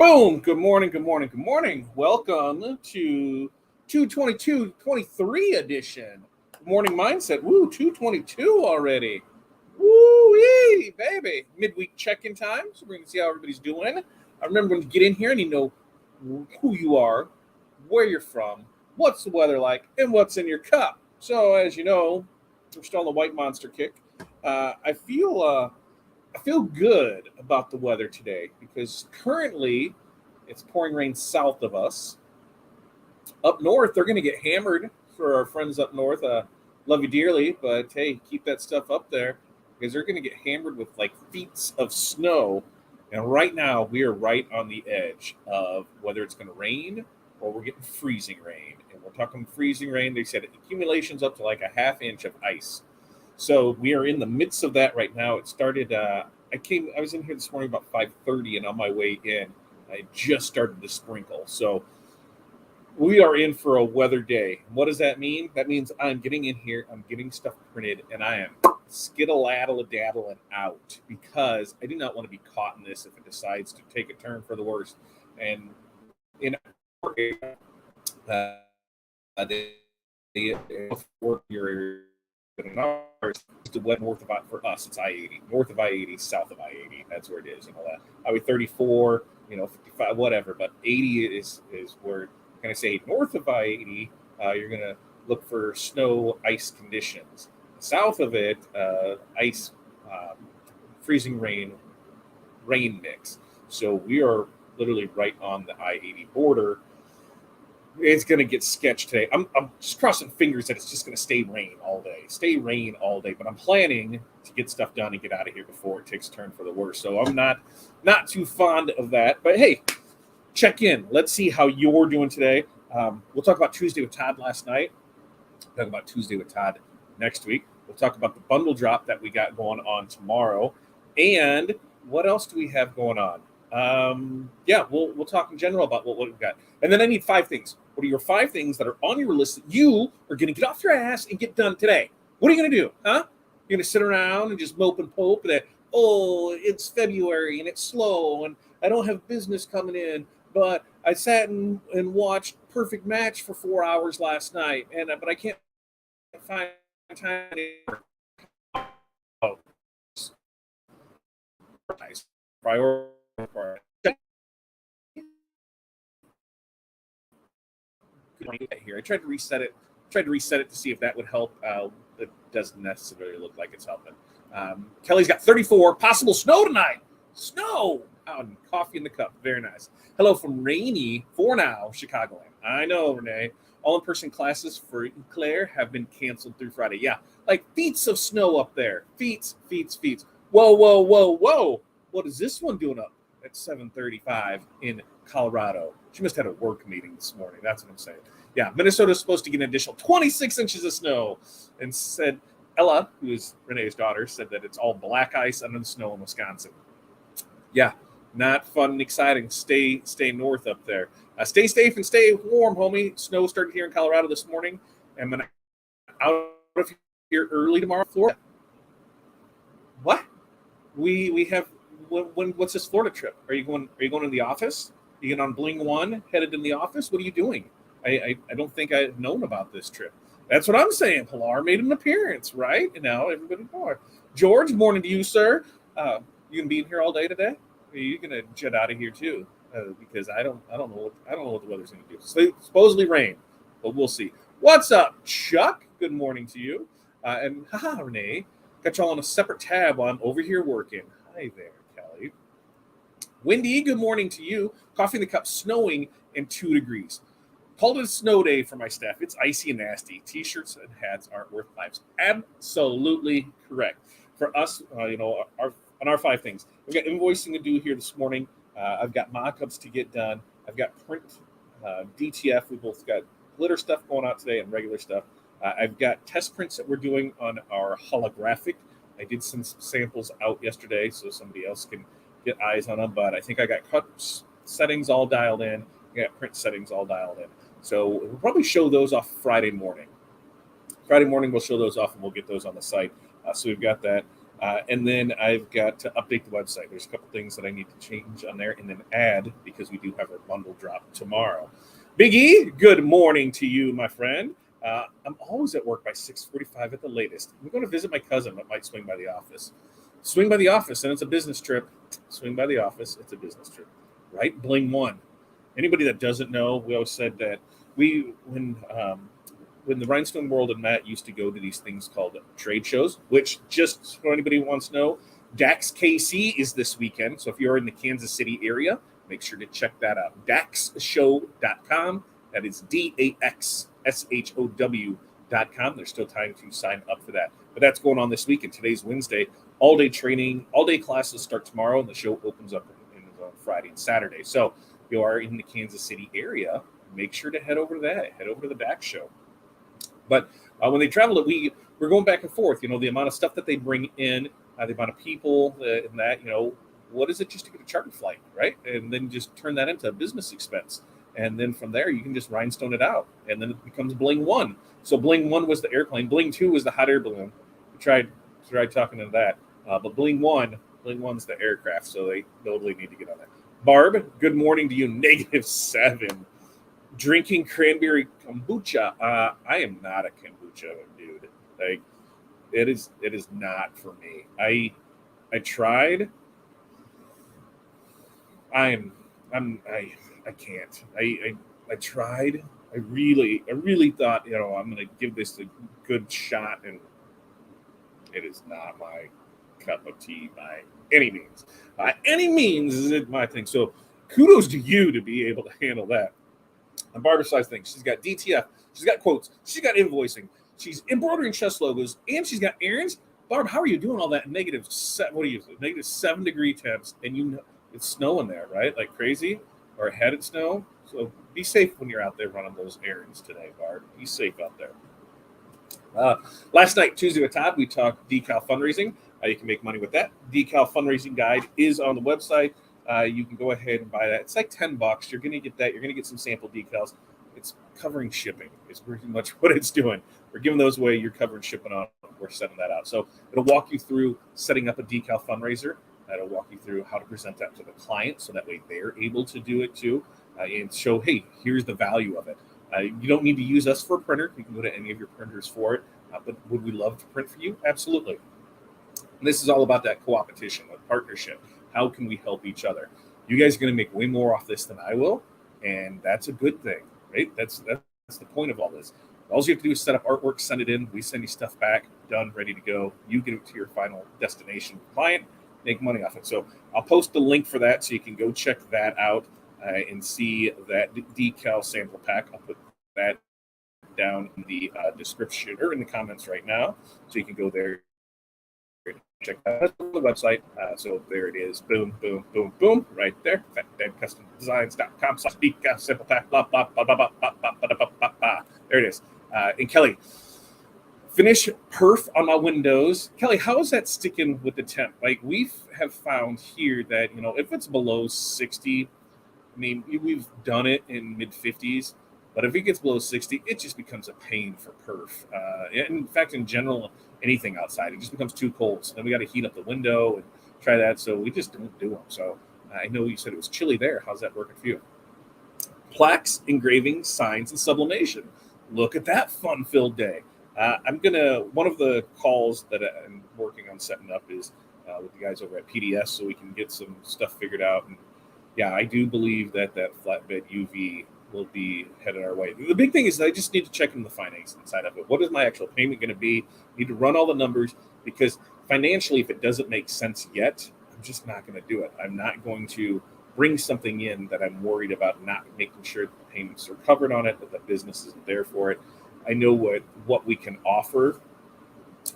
Boom. Good morning. Good morning. Good morning. Welcome to 222-23 edition. Morning Mindset. Woo, 222 already. Woo-wee, baby. Midweek check-in time. So we're going to see how everybody's doing. I remember when you get in here and you know who you are, where you're from, what's the weather like, and what's in your cup. So as you know, we're still on the white monster kick. I feel good about the weather today because currently it's pouring rain south of us. Up north, they're going to get hammered for our friends up north. Love you dearly, but hey, keep that stuff up there because they're going to get hammered with like feet of snow. And right now, we are right on the edge of whether it's going to rain or we're getting freezing rain. And we're talking freezing rain. They said accumulations up to like a half inch of ice. So we are in the midst of that right now. It started. I was in here this morning about 5:30, and on my way in, I just started to sprinkle. So we are in for a weather day. What does that mean? That means I'm getting in here, I'm getting stuff printed, and I am skiddle-addle-daddling out because I do not want to be caught in this if it decides to take a turn for the worse. And in our area, before you're the west north of for us, it's I-80, north of I-80, south of I-80. That's where it is. That Highway 34, 55, whatever. But 80 is where. Can I say north of I-80? You're gonna look for snow, ice conditions. South of it, ice, freezing rain mix. So we are literally right on the I-80 border. It's going to get sketched today. I'm just crossing fingers that it's just going to stay rain all day. But I'm planning to get stuff done and get out of here before it takes a turn for the worse. So I'm not too fond of that. But hey, check in. Let's see how you're doing today. We'll talk about Tuesday with Todd last night. We'll talk about Tuesday with Todd next week. We'll talk about the bundle drop that we got going on tomorrow. And what else do we have going on? We'll talk in general about what we've got. And then I need 5 things. What are your 5 things that are on your list that you are going to get off your ass and get done today? What are you going to do? Huh? You're going to sit around and just mope and pope that, it's February and it's slow and I don't have business coming in, but I sat and watched Perfect Match for 4 hours last night, but I can't find time to prioritize. Here, I tried to reset it. To see if that would help. It doesn't necessarily look like it's helping. Kelly's got 34. Possible snow tonight. Snow out and coffee in the cup. Very nice. Hello from rainy for now Chicagoland. I know, Renee. All in-person classes for Claire have been canceled through Friday. Yeah, like feet of snow up there. Feet. Whoa. What is this one doing up at 7:35 in Colorado? She must have had a work meeting this morning. That's what I'm saying. Yeah, Minnesota's supposed to get an additional 26 inches of snow. And said Ella, who is Renee's daughter, said that it's all black ice under the snow in Wisconsin. Yeah, not fun and exciting. Stay north up there. Stay safe and stay warm, homie. Snow started here in Colorado this morning. I'm going to out of here early tomorrow, Florida. What? We have what's this Florida trip? Are you going to the office? You get on Bling One, headed in the office? What are you doing? I don't think I've known about this trip. That's what I'm saying. Pilar made an appearance, right? And now everybody knows. George, morning to you, sir. You gonna be in here all day today? Or are you gonna jet out of here too? Because I don't know what the weather's gonna do. Supposedly rain, but we'll see. What's up, Chuck? Good morning to you. And haha, Renee, got y'all on a separate tab while I'm over here working. Hi there, Kelly. Wendy, good morning to you. Coffee in the cup, snowing and 2 degrees. Called it a snow day for my staff. It's icy and nasty. T-shirts and hats aren't worth lives. Absolutely correct. For us, our 5 things. We've got invoicing to do here this morning. I've got mock-ups to get done. I've got print, DTF. We both got glitter stuff going out today and regular stuff. I've got test prints that we're doing on our holographic. I did send some samples out yesterday so somebody else can get eyes on them, but I think I got cut settings all dialed in. I got print settings all dialed in. So we'll probably show those off Friday morning. We'll show those off and we'll get those on the site. So we've got that. And then I've got to update the website. There's a couple things that I need to change on there and then add because we do have our bundle drop tomorrow. Big E, good morning to you, my friend. I'm always at work by 6:45 at the latest. I'm going to visit my cousin that might swing by the office. Swing by the office, and it's a business trip. Swing by the office, it's a business trip. Right? Bling one. Anybody that doesn't know, we always said that when the Rhinestone World and Matt used to go to these things called trade shows, which just for anybody who wants to know, DAX KC is this weekend. So if you're in the Kansas City area, make sure to check that out. DAXshow.com. That is DAXSHOW.com. There's still time to sign up for that. But that's going on this weekend. Today's Wednesday. All-day training, all-day classes start tomorrow, and the show opens up on Friday and Saturday. So if you are in the Kansas City area, make sure to head over to that. Head over to the DAX show. But when they travel it, we're going back and forth. You know, the amount of stuff that they bring in, the amount of people, and that, you know, what is it just to get a charter flight, right? And then just turn that into a business expense. And then from there, you can just rhinestone it out. And then it becomes Bling 1. So Bling 1 was the airplane. Bling 2 was the hot air balloon. We tried talking to that. But Bling 1's the aircraft. So they totally need to get on that. Barb, good morning to you. -7. Drinking cranberry kombucha. I am not a kombucha dude. Like, it is not for me. I tried. I can't. I tried. I really thought, you know, I'm going to give this a good shot, and it is not my cup of tea by any means. By any means is it my thing. So kudos to you to be able to handle that. And Barbara size things. She's got DTF. She's got quotes. She's got invoicing. She's embroidering chest logos, and she's got errands. Barb, how are you doing all that -7 degree temps, and you know it's snowing there, right? Like crazy, or headed snow. So be safe when you're out there running those errands today, Barb. Be safe out there. Last night, Tuesday with Todd, we talked decal fundraising. You can make money with that. Decal fundraising guide is on the website. You can go ahead and buy that. It's like $10. You're going to get that. You're going to get some sample decals. It's covering shipping. It's pretty much what it's doing. We're giving those away. You're covering shipping on. We're sending that out. So it'll walk you through setting up a decal fundraiser. It'll walk you through how to present that to the client, so that way they're able to do it too, and show, hey, here's the value of it. You don't need to use us for a printer. You can go to any of your printers for it. But would we love to print for you? Absolutely. And this is all about that co-opetition, that partnership. How can we help each other? You guys are going to make way more off this than I will, and that's a good thing, right? That's the point of all this. All you have to do is set up artwork, send it in. We send you stuff back, done, ready to go. You get it to your final destination client, make money off it. So I'll post the link for that so you can go check that out and see that decal sample pack. I'll put that down in the description or in the comments right now, so you can go there and check that out on the website. So there it is. Boom, boom, boom, boom, right there. FatDadCustomDesigns.com/decal sample pack. Blah, blah, blah, blah, blah, blah, blah, blah, blah, blah, blah. There it is. And Kelly, finish perf on my windows. Kelly, how is that sticking with the temp? Like, we have found here that, you know, if it's below 60, I mean, we've done it in mid-50s, but if it gets below 60, it just becomes a pain for perf. In fact, in general, anything outside, it just becomes too cold. So then we got to heat up the window and try that. So we just don't do them. So I know you said it was chilly there. How's that working for you? Plaques, engraving, signs, and sublimation. Look at that fun-filled day. One of the calls that I'm working on setting up is with the guys over at PDS, so we can get some stuff figured out. And yeah, I do believe that flatbed UV will be headed our way. The big thing is I just need to check in the finance side of it. What is my actual payment going to be? I need to run all the numbers, because financially, if it doesn't make sense yet, I'm just not going to do it. I'm not going to bring something in that I'm worried about not making sure that the payments are covered on it, that the business isn't there for it. I know what we can offer,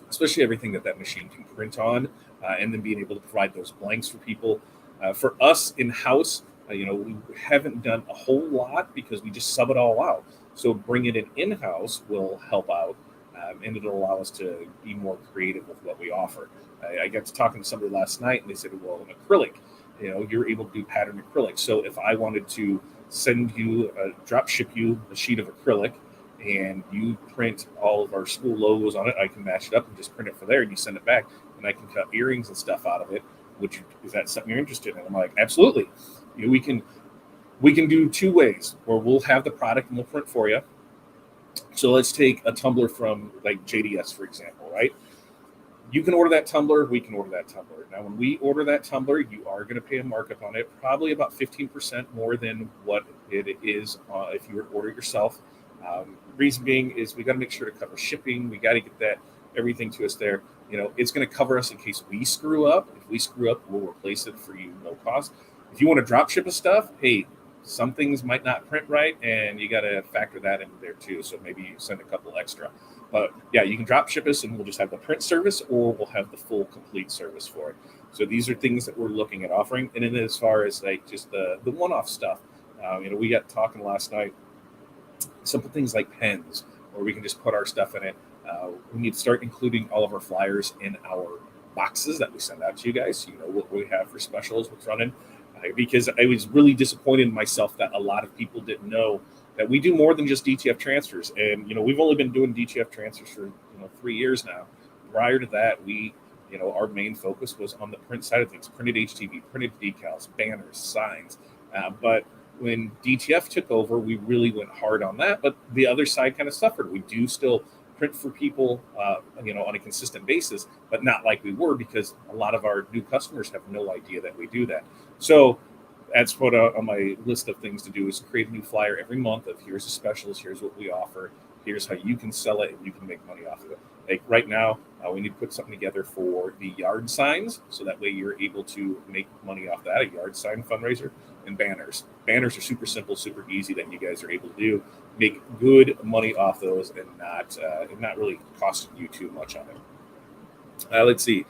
especially everything that machine can print on, and then being able to provide those blanks for people. For us in-house, we haven't done a whole lot because we just sub it all out. So bringing it in-house will help out, and it'll allow us to be more creative with what we offer. I got to talking to somebody last night, and they said, well, an acrylic, you're able to do pattern acrylic. So if I wanted to drop ship you a sheet of acrylic, and you print all of our school logos on it. I can match it up and just print it for there, and you send it back, and I can cut earrings and stuff out of it. Is that something you're interested in? I'm like, absolutely. We can do two ways, where we'll have the product and we'll print for you. So let's take a tumbler from like JDS, for example, right? You can order that tumbler, we can order that tumbler. Now, when we order that tumbler, you are going to pay a markup on it, probably about 15% more than what it is if you were to order it yourself. Reason being is we got to make sure to cover shipping. We got to get everything to us there. It's going to cover us in case we screw up. If we screw up, we'll replace it for you, no cost. If you want to drop ship us stuff, hey, some things might not print right, and you got to factor that in there too. So maybe you send a couple extra. But yeah, you can drop ship us, and we'll just have the print service, or we'll have the full complete service for it. So these are things that we're looking at offering. And then as far as like just the one-off stuff, we got talking last night. Simple things like pens, or we can just put our stuff in it. We need to start including all of our flyers in our boxes that we send out to you guys. So you know what we have for specials, what's running. Because I was really disappointed in myself that a lot of people didn't know that we do more than just DTF transfers. And, we've only been doing DTF transfers for, 3 years now. Prior to that, our main focus was on the print side of things, printed HTV, printed decals, banners, signs. But when DTF took over, we really went hard on that. But the other side kind of suffered. We do still print for people, on a consistent basis, but not like we were, because a lot of our new customers have no idea that we do that. So that's what on my list of things to do is create a new flyer every month of here's the specials, here's what we offer, here's how you can sell it, and you can make money off of it. Like right now, we need to put something together for the yard signs, so that way you're able to make money off that, a yard sign fundraiser, and banners. Banners are super simple, super easy that you guys are able to do. Make good money off those and not really costing you too much on it. Let's see.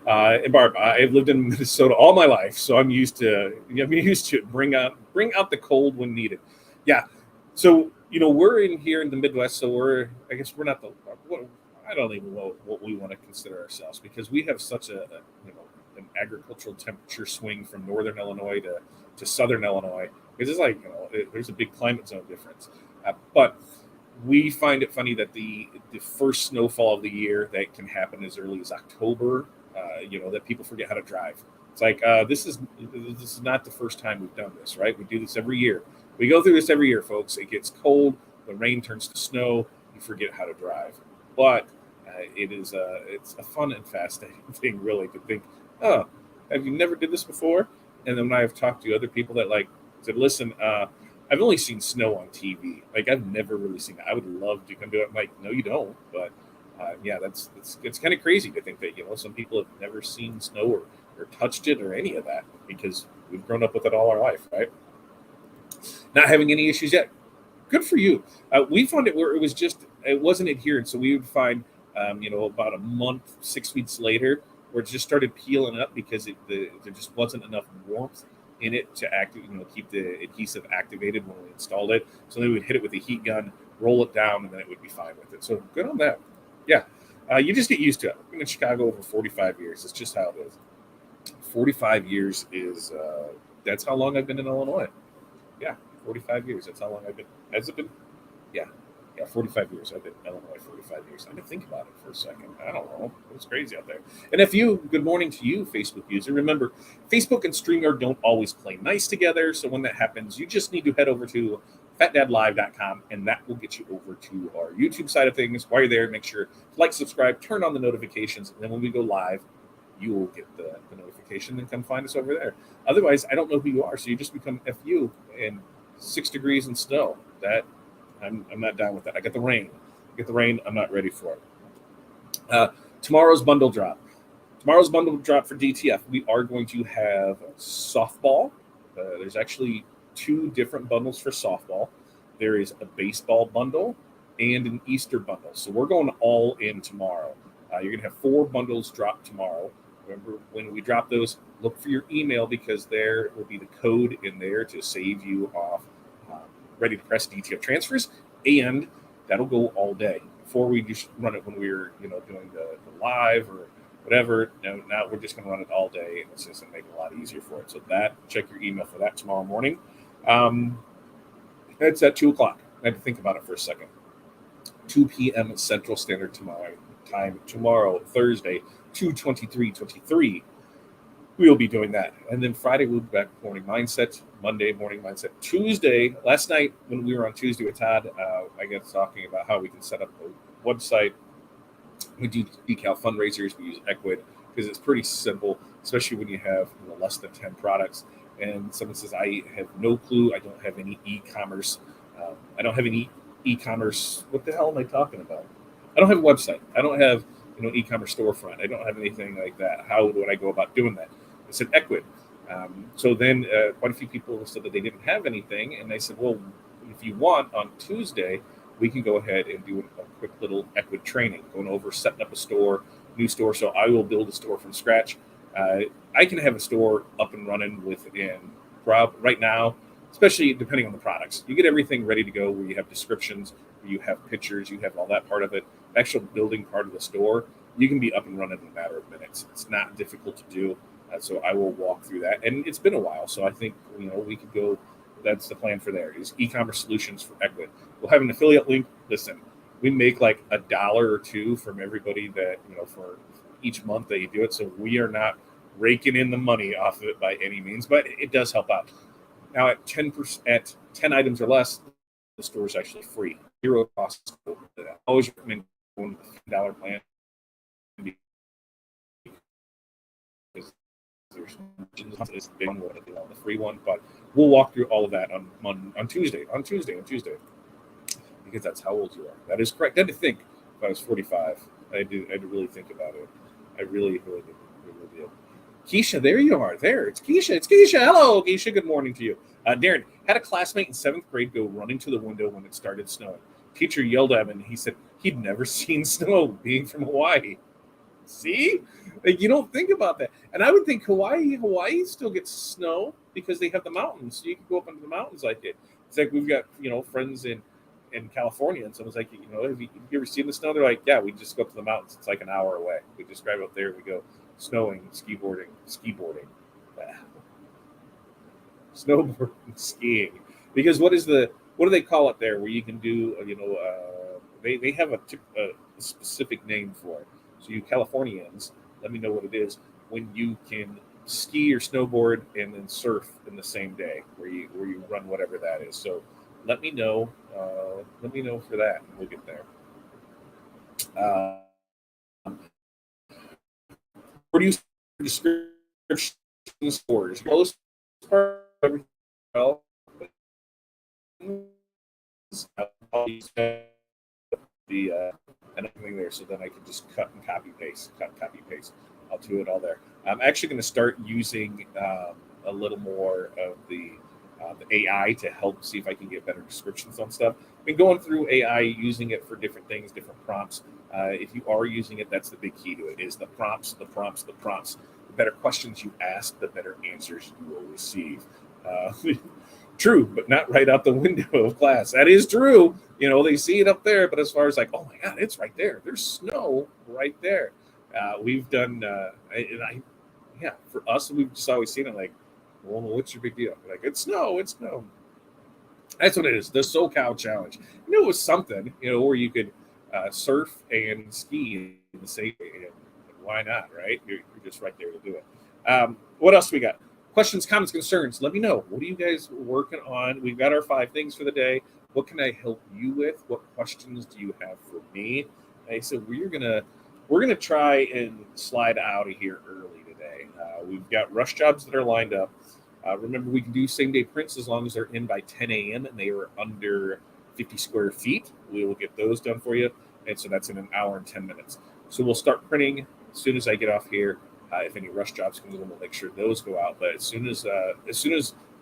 And Barb, I've lived in Minnesota all my life, so I'm used to it. Bring out the cold when needed. Yeah. So we're in here in the Midwest, so we're not I don't even know what we want to consider ourselves, because we have such an agricultural temperature swing from northern Illinois to southern Illinois. Because it's like there's a big climate zone difference. But we find it funny that the first snowfall of the year that can happen as early as October, that people forget how to drive. It's like this is not the first time we've done this, right? We do this every year. We go through this every year, folks. It gets cold, the rain turns to snow, you forget how to drive. But it's a fun and fascinating thing, really, to think, oh, have you never did this before? And then when I've talked to other people that said, listen, I've only seen snow on TV. Like, I've never really seen it. I would love to come do it. I'm like, no, you don't. But it's kind of crazy to think that, some people have never seen snow or touched it or any of that, because we've grown up with it all our life, right? Not having any issues yet. Good for you. We found it where it wasn't adherent. So we would find, about a month, 6 weeks later, where it just started peeling up because there just wasn't enough warmth in it to keep the adhesive activated when we installed it. So then we would hit it with a heat gun, roll it down, and then it would be fine with it. So good on that. Yeah. You just get used to it. I've been in Chicago over 45 years. It's just how it is. 45 years is, that's how long I've been in Illinois. Yeah, 45 years. That's how long I've been. Has it been? Yeah, 45 years. I've been in Illinois 45 years. I didn't think about it for a second. I don't know. It's crazy out there. And good morning to you, Facebook user. Remember, Facebook and StreamYard don't always play nice together. So when that happens, you just need to head over to fatdadlive.com, and that will get you over to our YouTube side of things. While you're there, make sure to like, subscribe, turn on the notifications, and then when we go live, you will get the notification and come find us over there. Otherwise, I don't know who you are, so you just become FU and 6 degrees and snow. That I'm not down with that. I get the rain. I'm not ready for it. Tomorrow's bundle drop. Tomorrow's bundle drop for DTF. We are going to have softball. There's actually 2 different bundles for softball. There is a baseball bundle and an Easter bundle. So we're going all in tomorrow. You're going to have 4 bundles drop tomorrow. Remember, when we drop those, look for your email, because there will be the code in there to save you off ready to press DTF transfers, and that'll go all day. Before we just run it when we were doing the live or whatever. Now we're just going to run it all day, and it's just going to make it a lot easier for it. So check your email for that tomorrow morning. It's at 2:00. I had to think about it for a second. 2 p.m. Central Standard Time tomorrow, Thursday, 2/23/23. We will be doing that. And then Friday, we'll be back with Morning Mindset. Monday, Morning Mindset. Tuesday, last night when we were on Tuesday with Todd, I got talking about how we can set up a website. We do decal fundraisers. We use Equid because it's pretty simple, especially when you have less than 10 products. And someone says, I have no clue. I don't have any e-commerce. I don't have any e-commerce. What the hell am I talking about? I don't have a website. I don't have e-commerce storefront. I don't have anything like that. How would I go about doing that? I said Equid. So then quite a few people said that they didn't have anything. And I said, well, if you want, on Tuesday, we can go ahead and do a quick little Equid training, going over setting up a store, new store. So I will build a store from scratch. I can have a store up and running within right now, especially depending on the products. You get everything ready to go where you have descriptions, where you have pictures, you have all that part of it. The actual building part of the store, you can be up and running in a matter of minutes. It's not difficult to do. So I will walk through that. And it's been a while, so I think we could go. That's the plan for there is e-commerce solutions for Equid. We'll have an affiliate link. Listen, we make like $1 or $2 from everybody that, for each month that you do it. So we are not raking in the money off of it by any means, but it does help out. Now at 10%, at 10 items or less, the store is actually free, zero cost. I always recommend going with the $10 plan. There's big one, the free one, but we'll walk through all of that on Tuesday, because that's how old you are. That is correct. I had to think if I was 45. I had to really think about it. I really did. Keisha, there you are. There, it's Keisha. Hello, Keisha. Good morning to you. Darren, had a classmate in 7th grade go running to the window when it started snowing. Teacher yelled at him, and he said he'd never seen snow, being from Hawaii. See? Like, you don't think about that. And I would think Hawaii still gets snow because they have the mountains. So you can go up into the mountains like it. It's like we've got, friends in California, and someone's like, have you ever seen the snow? They're like, yeah, we just go up to the mountains. It's like an hour away. We just drive up there. We go snowing, skiboarding, snowboarding, skiing. Because what do they call it there where you can do, they have a specific name for it. So you Californians, let me know what it is when you can ski or snowboard and then surf in the same day where you run whatever that is. So let me know for that, and we'll get there. Where do you description scores? Most part, well, and everything there, so then I can just cut and copy paste. I'll do it all there. I'm actually going to start using a little more of the AI to help see if I can get better descriptions on stuff. I've been going through AI, using it for different things, different prompts. If you are using it, that's the big key to it, is the prompts. The better questions you ask, the better answers you will receive. True, but not right out the window of class. That is true. They see it up there, but as far as like, oh my God, it's right there. There's snow right there. We've done, for us, we've just always seen it like, well, what's your big deal? Like, it's snow. That's what it is. The SoCal Challenge. It was something, where you could surf and ski in the same day. And why not, right? You're just right there to do it. What else we got? Questions, comments, concerns. Let me know. What are you guys working on? We've got our 5 things for the day. What can I help you with? What questions do you have for me? I said we're gonna try and slide out of here early today. We've got rush jobs that are lined up. Remember, we can do same-day prints as long as they're in by 10 a.m. and they are under 50 square feet. We will get those done for you. And so that's in an hour and 10 minutes. So we'll start printing as soon as I get off here. If any rush jobs come in, we'll make sure those go out. But as soon as the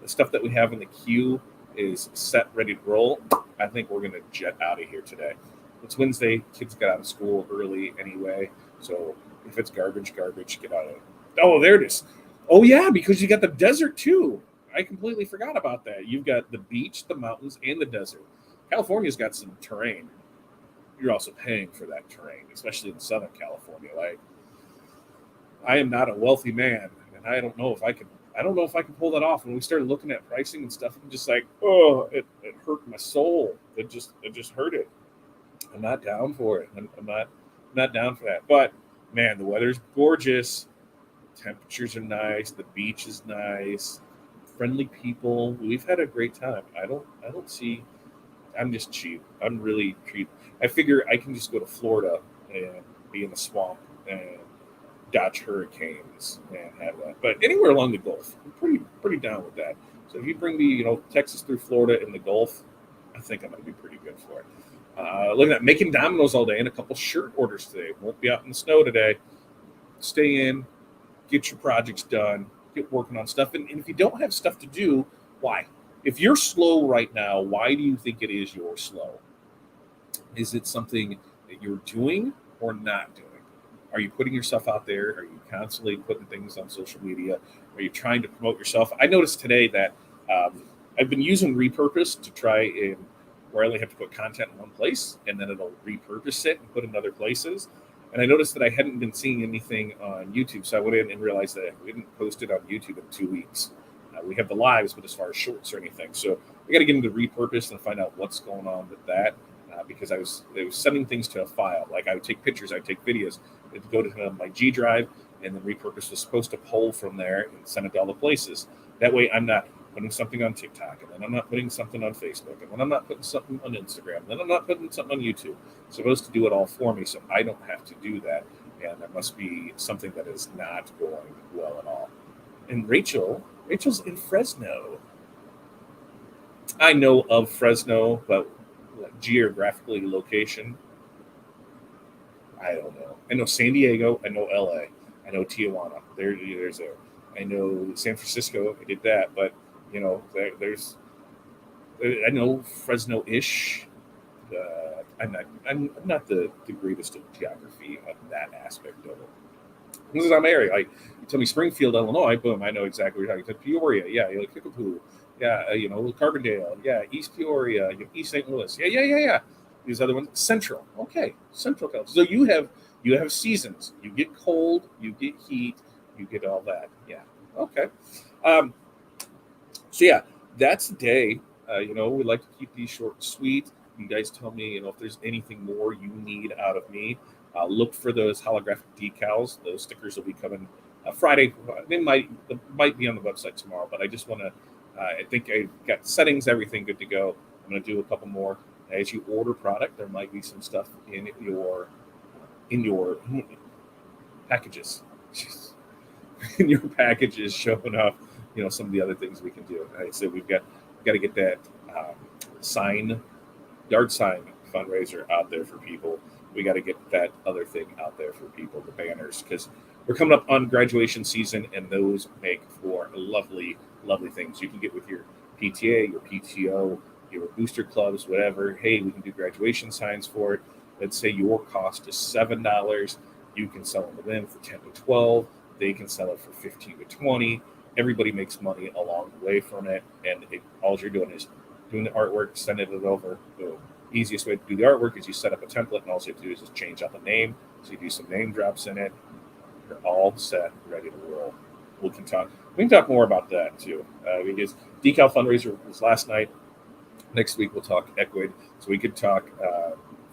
stuff that we have in the queue is set, ready to roll, I think we're going to jet out of here today. It's Wednesday. Kids got out of school early anyway. So if it's garbage, get out of it. Oh, there it is. Oh, yeah, because you got the desert, too. I completely forgot about that. You've got the beach, the mountains, and the desert. California's got some terrain. You're also paying for that terrain, especially in Southern California. Like, I am not a wealthy man, and I don't know if I can pull that off. When we started looking at pricing and stuff, I'm just like, oh, it hurt my soul. It just hurt it. I'm not down for it. I'm not down for that. But man, the weather's gorgeous. Temperatures are nice. The beach is nice. Friendly people. We've had a great time. I don't see. I'm just cheap. I'm really cheap. I figure I can just go to Florida and be in the swamp and dodge hurricanes and have that. But anywhere along the Gulf, I'm pretty down with that. So if you bring me, Texas through Florida and the Gulf, I think I'm going to be pretty good for it. Looking at making dominoes all day and a couple shirt orders today. Won't be out in the snow today. Stay in, get your projects done, get working on stuff. And if you don't have stuff to do, why? If you're slow right now, why do you think it is you're slow? Is it something that you're doing or not doing? Are you putting yourself out there? Are you constantly putting things on social media? Are you trying to promote yourself? I noticed today that I've been using Repurpose to try and where I only have to put content in one place, and then it'll repurpose it and put it in other places. And I noticed that I hadn't been seeing anything on YouTube, so I went in and realized that we didn't post it on YouTube in 2 weeks. We have the lives, but as far as shorts or anything, so we got to get into Repurpose and find out what's going on with that. Because I was sending things to a file. Like I would take pictures, I would take videos, it'd go to my G drive, and then Repurpose was supposed to pull from there and send it to all the places. That way I'm not putting something on TikTok, and then I'm not putting something on Facebook, and then I'm not putting something on Instagram, and then I'm not putting something on YouTube. It's supposed to do it all for me, so I don't have to do that. And that must be something that is not going well at all. And Rachel's in Fresno. I know of Fresno, but geographically location, I don't know. I know San Diego, I know LA, I know Tijuana. There's there. I know San Francisco. I did that, but there's I know Fresno-ish. I'm not the greatest of geography on that aspect of it. This is I'm area. Like you tell me Springfield, Illinois, boom, I know exactly what you're talking about. Peoria, yeah, Kickapoo. Yeah, Carbondale. Yeah, East Peoria, East St. Louis. Yeah. These other ones, Central. Okay, Central California. So you have seasons. You get cold, you get heat, you get all that. Yeah. Okay. So yeah, that's the day. We like to keep these short and sweet. You guys tell me, if there's anything more you need out of me. Look for those holographic decals. Those stickers will be coming Friday. They might be on the website tomorrow, but I just want to. I think I got settings, everything good to go. I'm going to do a couple more. As you order product, there might be some stuff in your packages. In your packages showing up, some of the other things we can do. So we've got to get that yard sign fundraiser out there for people. We got to get that other thing out there for people, the banners, because we're coming up on graduation season, and those make for lovely, lovely things. You can get with your PTA, your PTO, your booster clubs, whatever. Hey, we can do graduation signs for it. Let's say your cost is $7. You can sell them to them for 10 to 12. They can sell it for 15 to 20. Everybody makes money along the way from it, and all you're doing is doing the artwork, sending it over. Boom. Easiest way to do the artwork is you set up a template, and all you have to do is just change out the name. So you do some name drops in it. You're all set, ready to roll. We can talk more about that too, because decal fundraiser was last night. Next week we'll talk Equid, so we could talk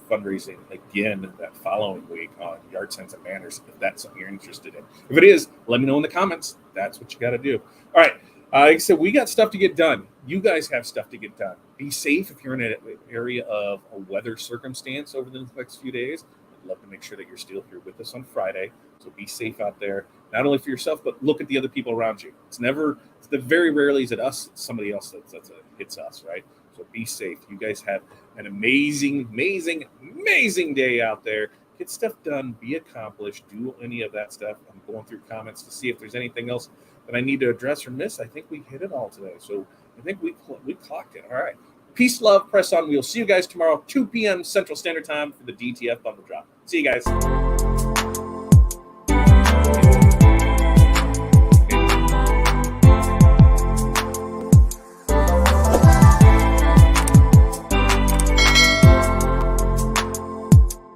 fundraising again that following week on yard signs and banners if that's something you're interested in. If it is, let me know in the comments. That's what you got to do. All right. Like I said, we got stuff to get done. You guys have stuff to get done. Be safe if you're in an area of a weather circumstance over the next few days. I'd love to make sure that you're still here with us on Friday. So be safe out there, not only for yourself, but look at the other people around you. It's very rarely is it us, it's somebody else that hits us, right? So be safe. You guys have an amazing, amazing, amazing day out there. Get stuff done, be accomplished, do any of that stuff. I'm going through comments to see if there's anything else that I need to address or miss. I think we hit it all today. So I think we clocked it. All right. Peace, love, press on. We'll see you guys tomorrow, 2 p.m. Central Standard Time for the DTF Bundle Drop. See you guys.